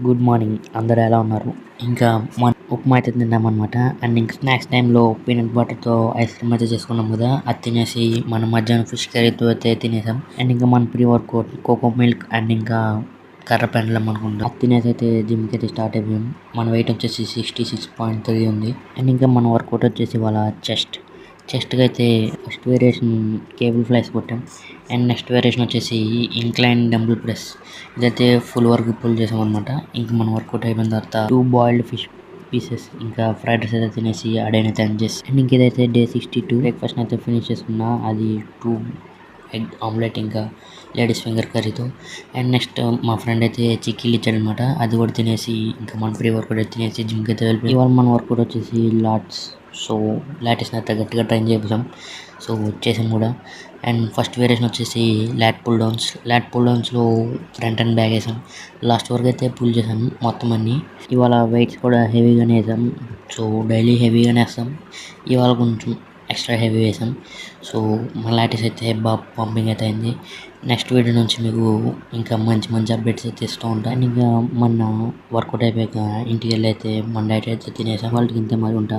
Good morning. అందరూ ఎలా ఉన్నారు? ఇంకా ఉప్మా అయితే తిన్నామనమాట. అండ్ ఇంకా స్నాక్స్ టైంలో పీనట్ బటర్‌తో ఐస్ క్రీమ్ అయితే చేసుకున్నాం కదా! అది తినేసి మనం మధ్యాహ్నం ఫిష్ కర్రీతో అయితే తినేసాం. అండ్ ఇంకా మన pre workout cocoa milk and ఇంకా కర్ర పెండలం అనుకుంటా. అది తినేసి అయితే జిమ్‌కి అయితే స్టార్ట్ అయిపోయాం. మన వెయిట్ వచ్చేసి 66.3 ఉంది. అండ్ ఇంకా మన వర్కౌట్ వచ్చేసి ఇవాళ చెస్ట్‌కి అయితే ఫస్ట్ వేరియేషన్ కేబుల్ ఫ్లైస్ కొట్టాం. అండ్ నెక్స్ట్ వేరియేషన్ వచ్చేసి ఇంక్లైన్ డంబుల్ ప్రెస్. ఇదైతే ఫుల్ వర్క్ పుల్ చేసామన్నమాట. ఇంక మన వర్కౌట్ అయిపోయిన తర్వాత 2 బాయిల్డ్ ఫిష్ పీసెస్ ఇంకా ఫ్రైడ్ రైస్ అయితే తినేసి ఆడైన అయితే ఎండ్ చేసి అండ్ ఇంక ఇదైతే డే 62 బ్రేక్ఫాస్ట్ అయితే ఫినిష్ చేసుకున్నా. అది 2 ఎగ్ ఆమ్లెట్ ఇంకా లేడీస్ ఫింగర్ కర్రీతో. అండ్ నెక్స్ట్ మా ఫ్రెండ్ అయితే చిక్కీలు ఇచ్చాడనమాట. అది కూడా తినేసి ఇంకా మన ప్రీ వర్కౌట్ అయితే తినేసి జిమ్కి అయితే వెళ్ళిపోయి ఇవాళ మన వర్కౌట్ వచ్చేసి లాట్స్. సో లాటిస్ని అయితే గట్టిగా ట్రైన్ చేపిస్తాం. సో చేసాం కూడా. అండ్ ఫస్ట్ వేరియేషన్ వచ్చేసి ల్యాట్ పుల్ డౌన్స్లో ఫ్రంట్ అండ్ బ్యాక్ వేసాం. లాస్ట్ వరకు అయితే పుల్ చేసాం మొత్తం అన్నీ. ఇవాళ వెయిట్స్ కూడా హెవీగానే వేసాం. సో డైలీ హెవీగానే వేస్తాం. ఇవాళ కొంచెం ఎక్స్ట్రా హెవీ వేసాం. సో మన లాటిస్ అయితే బాగా పంపింగ్ అయితే అయింది. నెక్స్ట్ వీడియో నుంచి మీకు ఇంకా మంచి మంచి అప్డేట్స్ అయితే ఇస్తూ ఉంటాను. అండ్ ఇంకా మొన్న వర్కౌట్ అయిపోయాక ఇంటికి వెళ్ళి అయితే మన డైట్ అయితే తినేసాం. వాళ్ళకి ఇంతే మరి ఉంటాం.